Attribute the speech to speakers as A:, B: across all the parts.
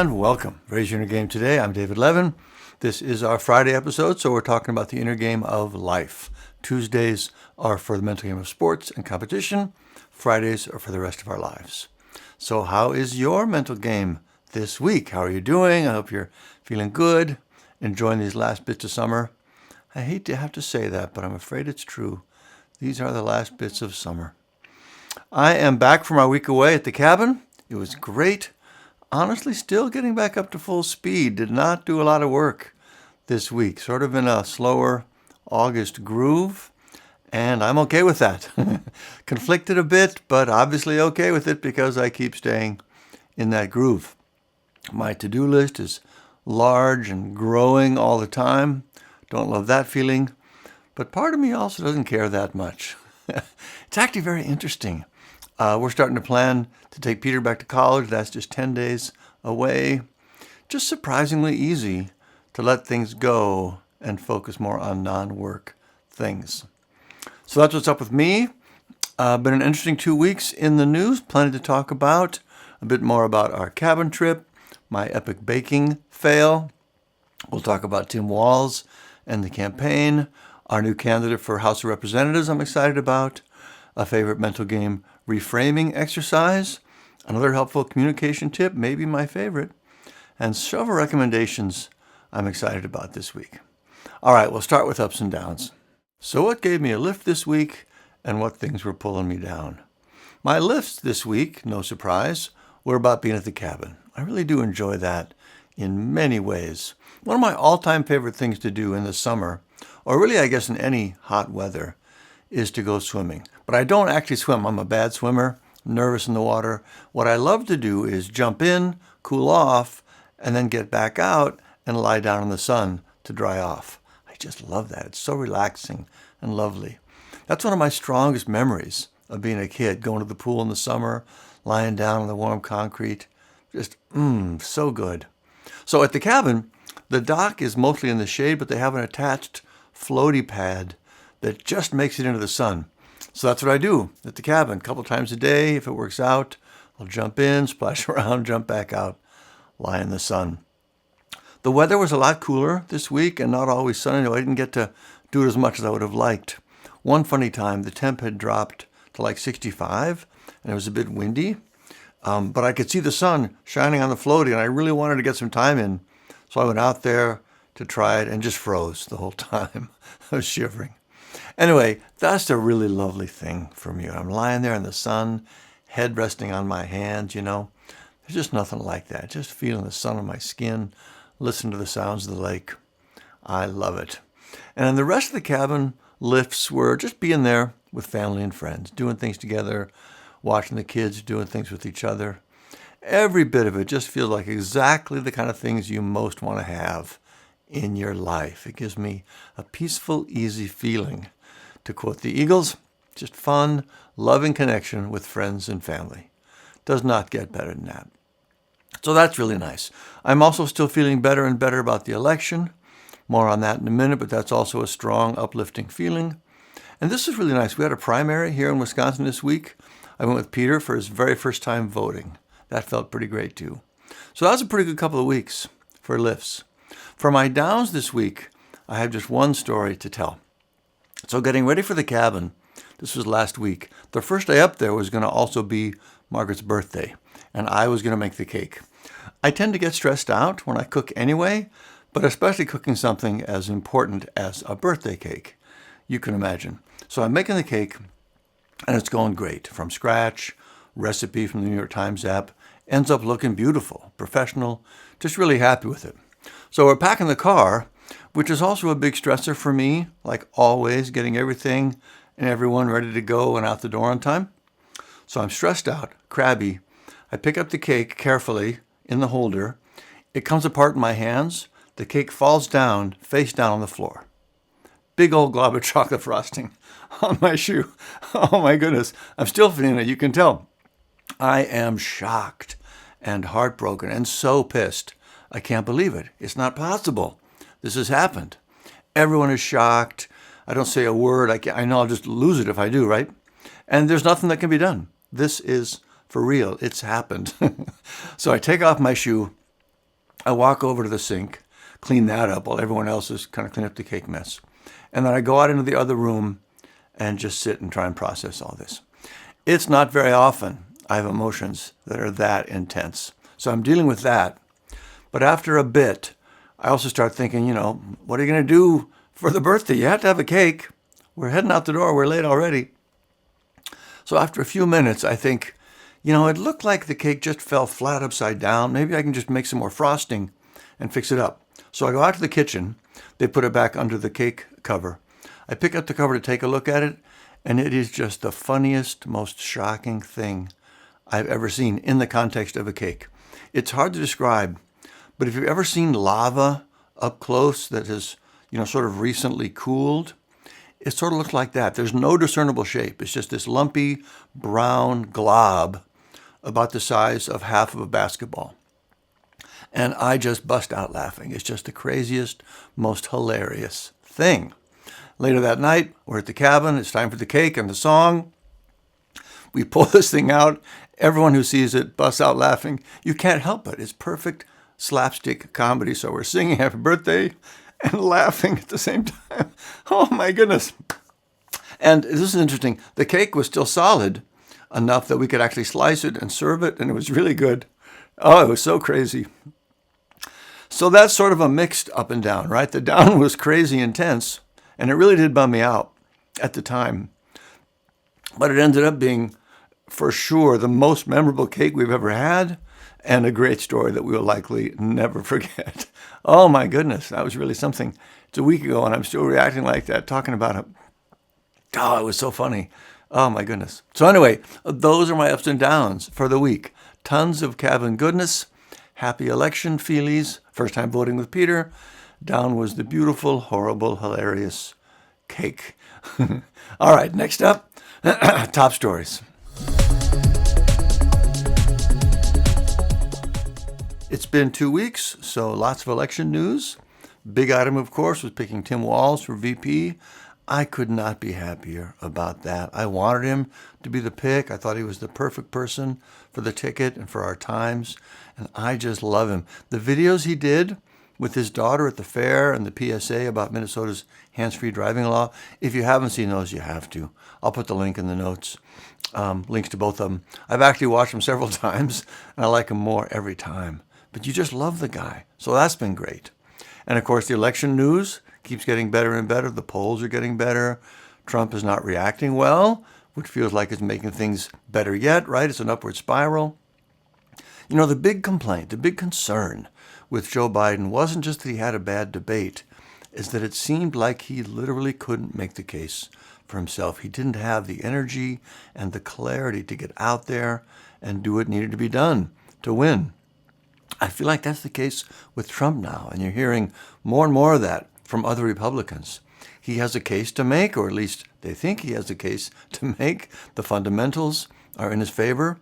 A: and welcome. Raise Your Inner Game today. I'm David Levin. This is our Friday episode, so we're talking about the inner game of life. Tuesdays are for the mental game of sports and competition. Fridays are for the rest of our lives. So how is your mental game this week? How are you doing? I hope you're feeling good, enjoying these last bits of summer. I hate to have to say that, but I'm afraid it's true. These are the last bits of summer. I am back from our week away at the cabin. It was great. Honestly, still getting back up to full speed. Did not do a lot of work this week. Sort of in a slower August groove. And I'm okay with that. Conflicted a bit, but obviously okay with it because I keep staying in that groove. My to-do list is large and growing all the time. Don't love that feeling. But part of me also doesn't care that much. It's actually very interesting. We're starting to plan to take Peter back to college. That's just 10 days away. Just surprisingly easy to let things go and focus more on non-work things. So that's what's up with me. Been an interesting 2 weeks in the news. Plenty to talk about. A bit more about our cabin trip, my epic baking fail. We'll talk about Tim Walz and the campaign, our new candidate for House of Representatives I'm excited about, a favorite mental game reframing exercise, another helpful communication tip, maybe my favorite, and several recommendations I'm excited about this week. All right, we'll start with ups and downs. So what gave me a lift this week and what things were pulling me down? My lifts this week, no surprise, were about being at the cabin. I really do enjoy that in many ways. One of my all-time favorite things to do in the summer, or really I guess in any hot weather, is to go swimming. But I don't actually swim. I'm a bad swimmer, nervous in the water. What I love to do is jump in, cool off, and then get back out and lie down in the sun to dry off. I just love that. It's so relaxing and lovely. That's one of my strongest memories of being a kid, going to the pool in the summer, lying down on the warm concrete. Just, so good. So at the cabin, the dock is mostly in the shade, but they have an attached floaty pad that just makes it into the sun. So that's what I do at the cabin. A couple times a day, if it works out, I'll jump in, splash around, jump back out, lie in the sun. The weather was a lot cooler this week and not always sunny. I didn't get to do it as much as I would have liked. One funny time, the temp had dropped to like 65 and it was a bit windy. But I could see the sun shining on the floaty and I really wanted to get some time in. So I went out there to try it and just froze the whole time. I was shivering. Anyway, that's a really lovely thing for me. I'm lying there in the sun, head resting on my hands, There's just nothing like that. Just feeling the sun on my skin, listening to the sounds of the lake. I love it. And then the rest of the cabin lifts were just being there with family and friends, doing things together, watching the kids, doing things with each other. Every bit of it just feels like exactly the kind of things you most want to have in your life. It gives me a peaceful, easy feeling. To quote the Eagles, just fun, loving connection with friends and family. Does not get better than that. So that's really nice. I'm also still feeling better and better about the election. More on that in a minute, but that's also a strong, uplifting feeling. And this is really nice. We had a primary here in Wisconsin this week. I went with Peter for his very first time voting. That felt pretty great too. So that was a pretty good couple of weeks for lifts. For my downs this week, I have just one story to tell. So getting ready for the cabin, this was last week. The first day up there was going to also be Margaret's birthday, and I was going to make the cake. I tend to get stressed out when I cook anyway, but especially cooking something as important as a birthday cake. You can imagine. So I'm making the cake, and it's going great. From scratch, recipe from the New York Times app, ends up looking beautiful, professional, just really happy with it. So we're packing the car, which is also a big stressor for me, like always, getting everything and everyone ready to go and out the door on time. So I'm stressed out, crabby. I pick up the cake carefully in the holder. It comes apart in my hands. The cake falls down, face down on the floor. Big old glob of chocolate frosting on my shoe. Oh my goodness. I'm still feeling it, you can tell. I am shocked and heartbroken and so pissed. I can't believe it. It's not possible. This has happened. Everyone is shocked. I don't say a word. I know I'll just lose it if I do, right? And there's nothing that can be done. This is for real. It's happened. So I take off my shoe I walk over to the sink, clean that up while everyone else is kind of cleaning up the cake mess. And then I go out into the other room and just sit and try and process all this. It's not very often I have emotions that are that intense. So I'm dealing with that. But after a bit, I also start thinking, what are you going to do for the birthday? You have to have a cake. We're heading out the door. We're late already. So after a few minutes, I think, it looked like the cake just fell flat upside down. Maybe I can just make some more frosting and fix it up. So I go out to the kitchen. They put it back under the cake cover. I pick up the cover to take a look at it, and it is just the funniest, most shocking thing I've ever seen in the context of a cake. It's hard to describe, but if you've ever seen lava up close that has, sort of recently cooled, it sort of looks like that. There's no discernible shape. It's just this lumpy brown glob about the size of half of a basketball. And I just bust out laughing. It's just the craziest, most hilarious thing. Later that night, we're at the cabin. It's time for the cake and the song. We pull this thing out. Everyone who sees it busts out laughing. You can't help it. It's perfect slapstick comedy. So we're singing happy birthday and laughing at the same time. Oh my goodness. And this is interesting. The cake was still solid enough that we could actually slice it and serve it, and it was really good. Oh, it was so crazy. So that's sort of a mixed up and down, right? The down was crazy intense, and it really did bum me out at the time. But it ended up being, for sure, the most memorable cake we've ever had, and a great story that we will likely never forget. Oh my goodness, that was really something. It's a week ago, and I'm still reacting like that, talking about it. Oh, it was so funny. Oh my goodness. So anyway, those are my ups and downs for the week. Tons of cabin goodness, happy election feelies, first time voting with Peter. Down was the beautiful, horrible, hilarious cake. All right, next up, top stories. It's been 2 weeks, so lots of election news. Big item, of course, was picking Tim Walz for VP. I could not be happier about that. I wanted him to be the pick. I thought he was the perfect person for the ticket and for our times, and I just love him. The videos he did with his daughter at the fair and the PSA about Minnesota's hands-free driving law, if you haven't seen those, you have to. I'll put the link in the notes, links to both of them. I've actually watched them several times, and I like him more every time. But you just love the guy, so that's been great. And of course, the election news keeps getting better and better. The polls are getting better. Trump is not reacting well, which feels like it's making things better yet, right? It's an upward spiral. The big complaint, the big concern with Joe Biden wasn't just that he had a bad debate, is that it seemed like he literally couldn't make the case for himself. He didn't have the energy and the clarity to get out there and do what needed to be done to win. I feel like that's the case with Trump now, and you're hearing more and more of that from other Republicans. He has a case to make, or at least they think he has a case to make. The fundamentals are in his favor,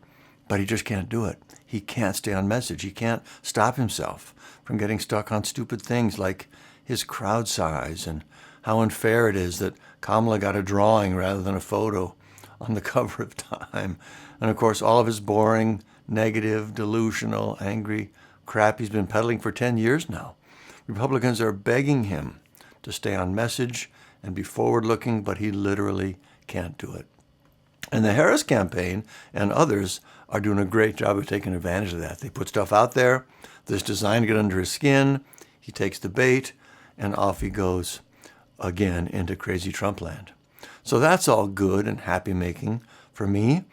A: but he just can't do it. He can't stay on message. He can't stop himself from getting stuck on stupid things like his crowd size and how unfair it is that Kamala got a drawing rather than a photo on the cover of Time. And of course, all of his boring, negative, delusional, angry crap he's been peddling for 10 years now. Republicans are begging him to stay on message and be forward-looking, but he literally can't do it. And the Harris campaign and others are doing a great job of taking advantage of that. They put stuff out there that's designed to get under his skin. He takes the bait, and off he goes again into crazy Trump land. So that's all good and happy-making for me.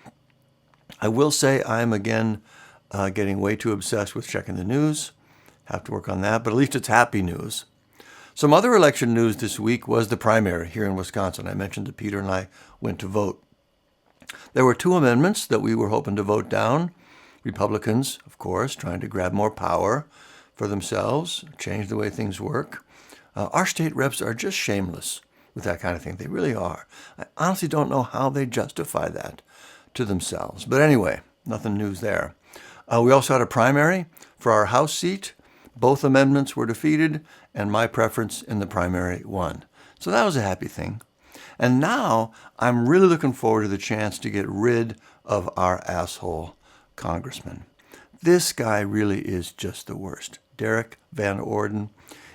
A: I will say I'm again getting way too obsessed with checking the news. Have to work on that, but at least it's happy news. Some other election news this week was the primary here in Wisconsin. I mentioned that Peter and I went to vote. There were 2 amendments that we were hoping to vote down. Republicans, of course, trying to grab more power for themselves, change the way things work. Our state reps are just shameless with that kind of thing. They really are. I honestly don't know how they justify that to themselves. But anyway, nothing news there. We also had a primary for our House seat. Both amendments were defeated, and my preference in the primary won. So that was a happy thing. And now I'm really looking forward to the chance to get rid of our asshole congressman. This guy really is just the worst. Derrick Van Orden.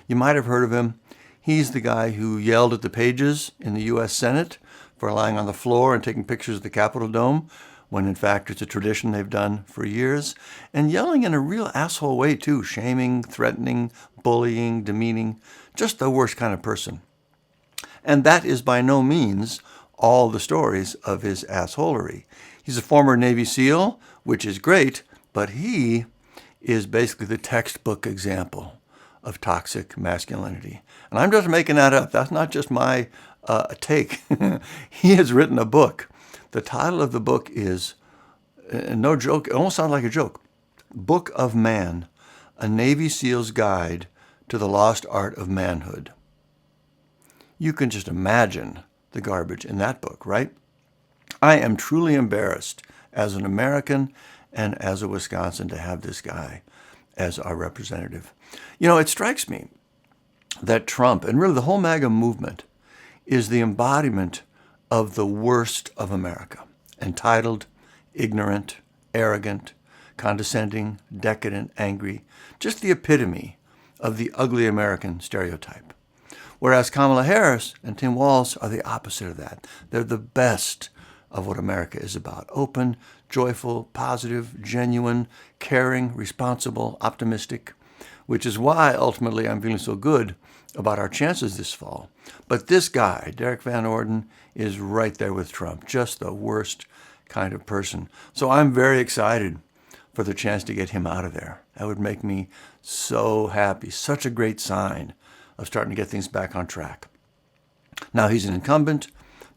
A: You might have heard of him. He's the guy who yelled at the pages in the U.S. Senate for lying on the floor and taking pictures of the Capitol Dome, when in fact it's a tradition they've done for years, and yelling in a real asshole way too, shaming, threatening, bullying, demeaning, just the worst kind of person. And that is by no means all the stories of his assholery. He's a former Navy SEAL, which is great, but he is basically the textbook example of toxic masculinity. And I'm just making that up. That's not just my take. He has written a book. The title of the book is, no joke, it almost sounds like a joke, Book of Man, A Navy SEAL's Guide to the Lost Art of Manhood. You can just imagine the garbage in that book, right? I am truly embarrassed as an American and as a Wisconsin to have this guy as our representative. You know, it strikes me that Trump, and really the whole MAGA movement, is the embodiment of the worst of America. Entitled, ignorant, arrogant, condescending, decadent, angry. Just the epitome of the ugly American stereotype. Whereas Kamala Harris and Tim Walz are the opposite of that. They're the best of what America is about. Open, joyful, positive, genuine, caring, responsible, optimistic, which is why ultimately I'm feeling so good about our chances this fall. But this guy, Derrick Van Orden, is right there with Trump, just the worst kind of person. So I'm very excited for the chance to get him out of there. That would make me so happy. Such a great sign of starting to get things back on track. Now he's an incumbent,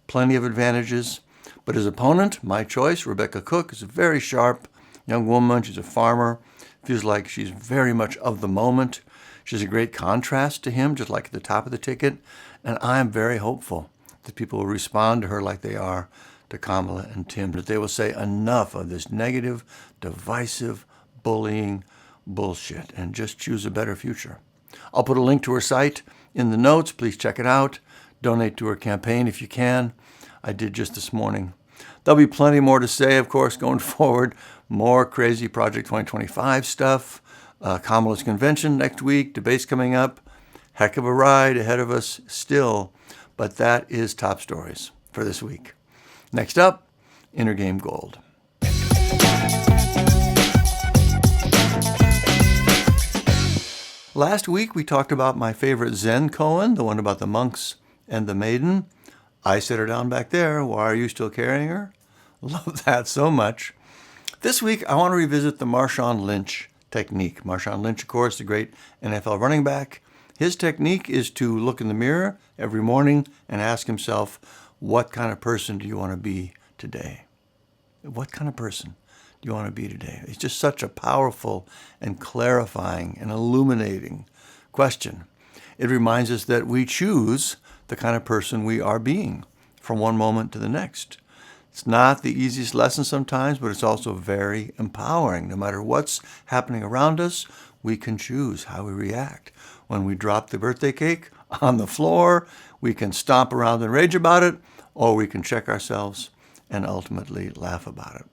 A: plenty of advantages, but his opponent, my choice, Rebecca Cooke, is a very sharp young woman. She's a farmer, feels like she's very much of the moment. She's a great contrast to him, just like at the top of the ticket, and I'm very hopeful that people will respond to her like they are to Kamala and Tim, that they will say enough of this negative, divisive, bullying bullshit and just choose a better future. I'll put a link to her site in the notes. Please check it out. Donate to her campaign if you can. I did just this morning. There'll be plenty more to say, of course, going forward. More crazy Project 2025 stuff. Kamala's convention next week. Debates coming up. Heck of a ride ahead of us still. But that is top stories for this week. Next up, Inner Game Gold. Last week, we talked about my favorite Zen koan, the one about the monks and the maiden. I set her down back there. Why are you still carrying her? Love that so much. This week, I want to revisit the Marshawn Lynch Technique. Marshawn Lynch, of course, the great NFL running back. His technique is to look in the mirror every morning and ask himself, what kind of person do you want to be today? What kind of person do you want to be today? It's just such a powerful and clarifying and illuminating question. It reminds us that we choose the kind of person we are being from one moment to the next. It's not the easiest lesson sometimes, but it's also very empowering. No matter what's happening around us, we can choose how we react. When we drop the birthday cake on the floor, we can stomp around and rage about it, or we can check ourselves and ultimately laugh about it.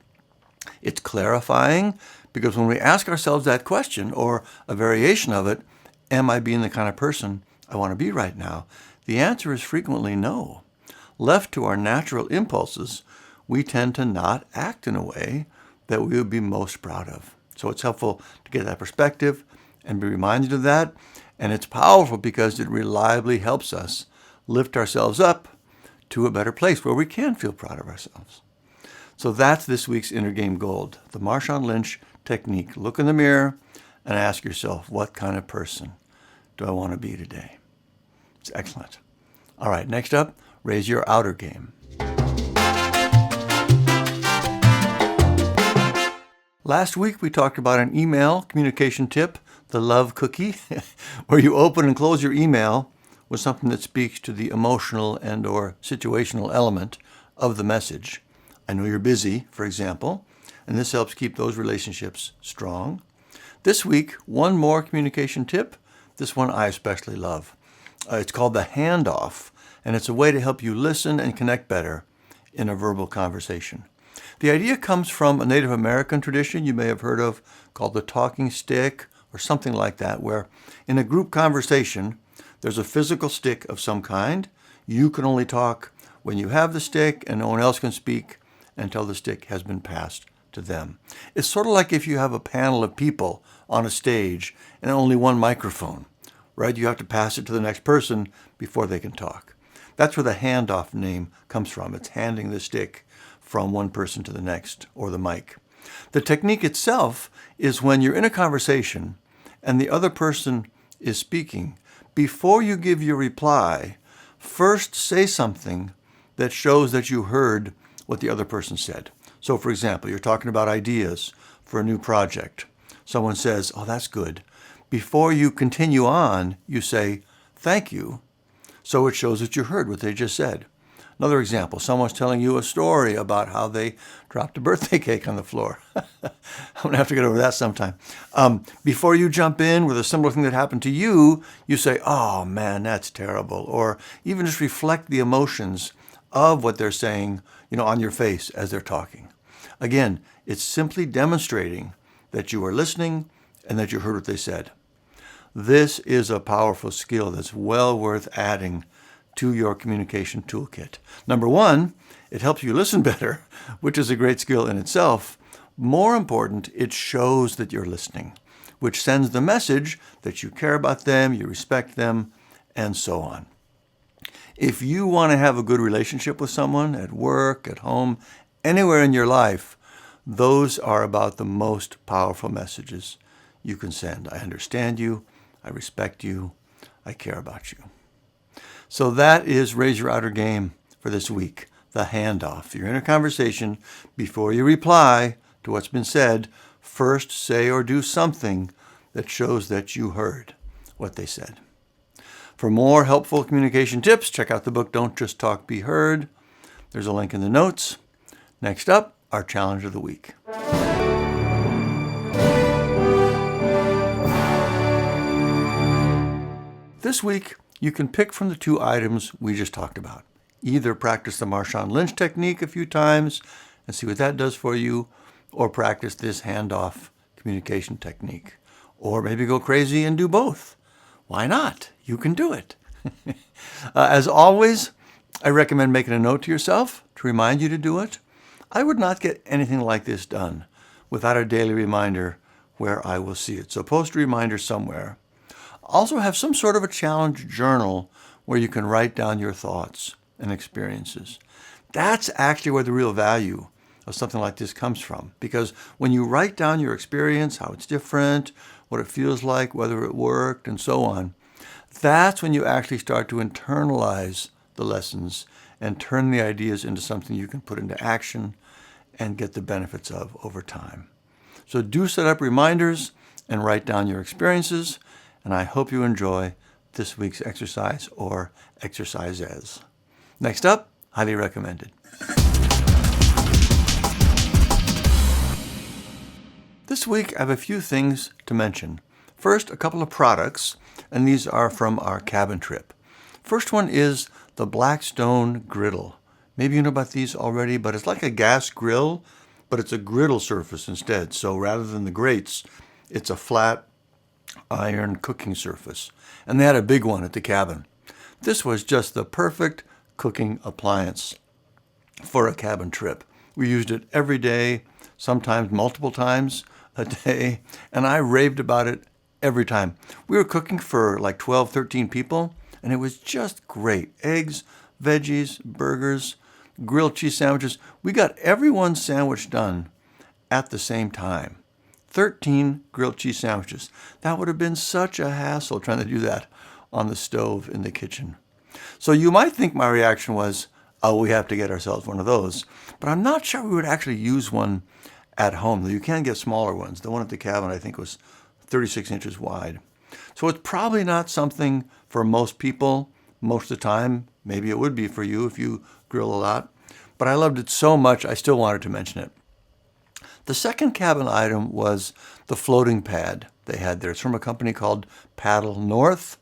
A: It's clarifying because when we ask ourselves that question, or a variation of it, am I being the kind of person I want to be right now? The answer is frequently no. Left to our natural impulses, we tend to not act in a way that we would be most proud of. So it's helpful to get that perspective and be reminded of that. And it's powerful because it reliably helps us lift ourselves up to a better place where we can feel proud of ourselves. So that's this week's Inner Game Gold, the Marshawn Lynch Technique. Look in the mirror and ask yourself, what kind of person do I want to be today? It's excellent. All right, next up, raise your outer game. Last week, we talked about an email communication tip, the love cookie, where you open and close your email with something that speaks to the emotional and or situational element of the message. I know you're busy, for example, and this helps keep those relationships strong. This week, one more communication tip. This one I especially love. It's called the handoff, and it's a way to help you listen and connect better in a verbal conversation. The idea comes from a Native American tradition you may have heard of called the talking stick or something like that, where in a group conversation, there's a physical stick of some kind. You can only talk when you have the stick, and no one else can speak until the stick has been passed to them. It's sort of like if you have a panel of people on a stage and only one microphone, right? You have to pass it to the next person before they can talk. That's where the handoff name comes from. It's handing the stick from one person to the next, or the mic. The technique itself is when you're in a conversation and the other person is speaking, before you give your reply, first say something that shows that you heard what the other person said. So, for example, you're talking about ideas for a new project. Someone says, "Oh, that's good." Before you continue on, you say, "Thank you," so it shows that you heard what they just said. Another example, someone's telling you a story about how they dropped a birthday cake on the floor. I'm going to have to get over that sometime. Before you jump in with a similar thing that happened to you, you say, "Oh man, that's terrible." Or even just reflect the emotions of what they're saying, on your face as they're talking. Again, it's simply demonstrating that you are listening and that you heard what they said. This is a powerful skill that's well worth adding to your communication toolkit. Number one, it helps you listen better, which is a great skill in itself. More important, it shows that you're listening, which sends the message that you care about them, you respect them, and so on. If you want to have a good relationship with someone at work, at home, anywhere in your life, those are about the most powerful messages you can send. I understand you, I respect you, I care about you. So that is Raise Your Outer Game for this week, the handoff. You're in a conversation. Before you reply to what's been said, first say or do something that shows that you heard what they said. For more helpful communication tips, check out the book Don't Just Talk, Be Heard. There's a link in the notes. Next up, our challenge of the week. This week, you can pick from the two items we just talked about. Either practice the Marshawn Lynch Technique a few times and see what that does for you, or practice this handoff communication technique. Or maybe go crazy and do both. Why not? You can do it. As always, I recommend making a note to yourself to remind you to do it. I would not get anything like this done without a daily reminder where I will see it. So post a reminder somewhere. Also have some sort of a challenge journal where you can write down your thoughts and experiences. That's actually where the real value of something like this comes from. Because when you write down your experience, how it's different, what it feels like, whether it worked, and so on, that's when you actually start to internalize the lessons and turn the ideas into something you can put into action and get the benefits of over time. So do set up reminders and write down your experiences, and I hope you enjoy this week's exercise or exercises. Next up, highly recommended. This week, I have a few things to mention. First, a couple of products, and these are from our cabin trip. First one is the Blackstone griddle. Maybe you know about these already, but it's like a gas grill, but it's a griddle surface instead. So rather than the grates, it's a flat iron cooking surface. And they had a big one at the cabin. This was just the perfect cooking appliance for a cabin trip. We used it every day, sometimes multiple times a day, and I raved about it every time. We were cooking for like 12, 13 people, and it was just great. Eggs, veggies, burgers, grilled cheese sandwiches. We got everyone's sandwich done at the same time. 13 grilled cheese sandwiches. That would have been such a hassle trying to do that on the stove in the kitchen. So you might think my reaction was, oh, we have to get ourselves one of those. But I'm not sure we would actually use one at home. You can get smaller ones. The one at the cabin, I think, was 36 inches wide. So it's probably not something for most people most of the time. Maybe it would be for you if you grill a lot. But I loved it so much, I still wanted to mention it. The second cabin item was the floating pad they had there. It's from a company called Paddle North.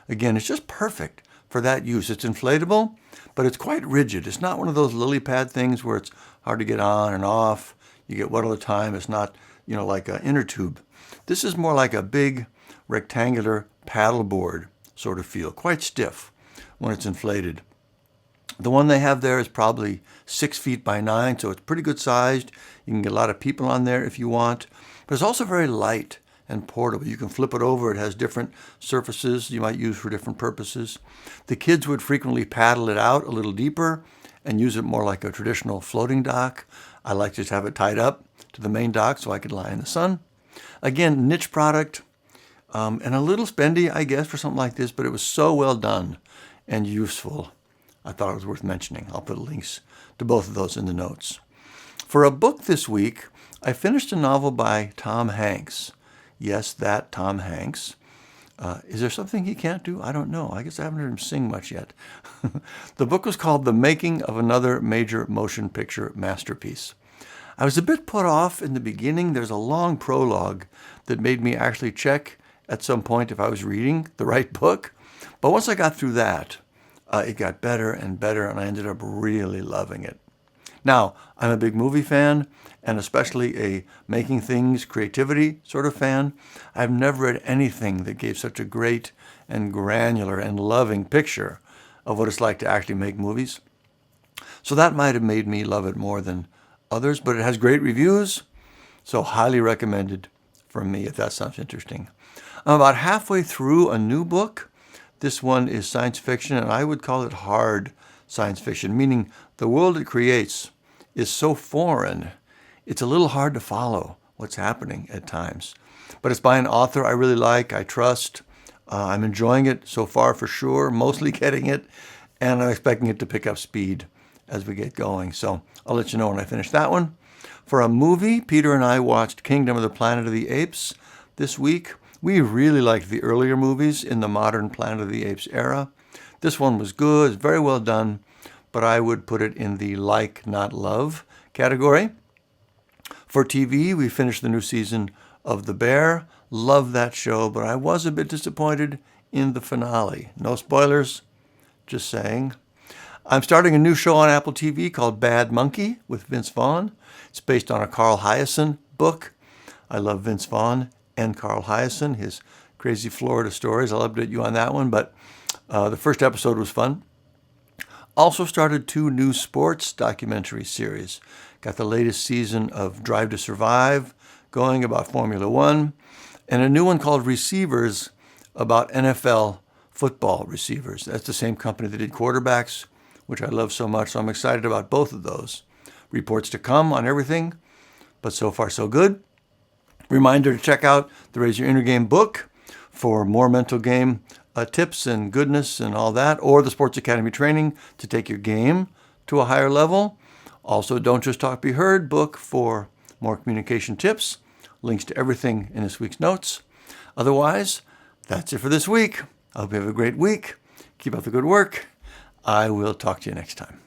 A: Again, it's just perfect for that use. It's inflatable, but it's quite rigid. It's not one of those lily pad things where it's hard to get on and off. You get wet all the time. It's not, like an inner tube. This is more like a big rectangular paddleboard sort of feel, quite stiff when it's inflated. The one they have there is probably 6 feet by 9, so it's pretty good sized. You can get a lot of people on there if you want. But it's also very light and portable. You can flip it over. It has different surfaces you might use for different purposes. The kids would frequently paddle it out a little deeper and use it more like a traditional floating dock. I like to just have it tied up to the main dock so I could lie in the sun. Again, niche product and a little spendy, I guess, for something like this, but it was so well done and useful. I thought it was worth mentioning. I'll put links to both of those in the notes. For a book this week, I finished a novel by Tom Hanks. Yes, that Tom Hanks. Is there something he can't do? I don't know. I guess I haven't heard him sing much yet. The book was called The Making of Another Major Motion Picture Masterpiece. I was a bit put off in the beginning. There's a long prologue that made me actually check at some point if I was reading the right book. But once I got through that, it got better and better, and I ended up really loving it. Now, I'm a big movie fan, and especially a making things, creativity sort of fan. I've never read anything that gave such a great and granular and loving picture of what it's like to actually make movies. So that might have made me love it more than others, but it has great reviews, so highly recommended from me if that sounds interesting. I'm about halfway through a new book. This one is science fiction, and I would call it hard science fiction, meaning the world it creates is so foreign, it's a little hard to follow what's happening at times. But it's by an author I really like, I trust. I'm enjoying it so far for sure, mostly getting it, and I'm expecting it to pick up speed as we get going. So I'll let you know when I finish that one. For a movie, Peter and I watched Kingdom of the Planet of the Apes this week. We really liked the earlier movies in the modern Planet of the Apes era. This one was good, very well done, but I would put it in the like, not love category. For TV, we finished the new season of The Bear. Love that show, but I was a bit disappointed in the finale. No spoilers, just saying. I'm starting a new show on Apple TV called Bad Monkey with Vince Vaughn. It's based on a Carl Hiaasen book. I love Vince Vaughn and Carl Hiaasen, his crazy Florida stories. I'll update you on that one, but the first episode was fun. Also started 2 new sports documentary series. Got the latest season of Drive to Survive going about Formula One, and a new one called Receivers about NFL football receivers. That's the same company that did Quarterbacks, which I love so much, so I'm excited about both of those. Reports to come on everything, but so far so good. Reminder to check out the Raise Your Inner Game book for more mental game tips and goodness and all that, or the Sports Academy training to take your game to a higher level. Also, Don't Just Talk, Be Heard book for more communication tips. Links to everything in this week's notes. Otherwise, that's it for this week. I hope you have a great week. Keep up the good work. I will talk to you next time.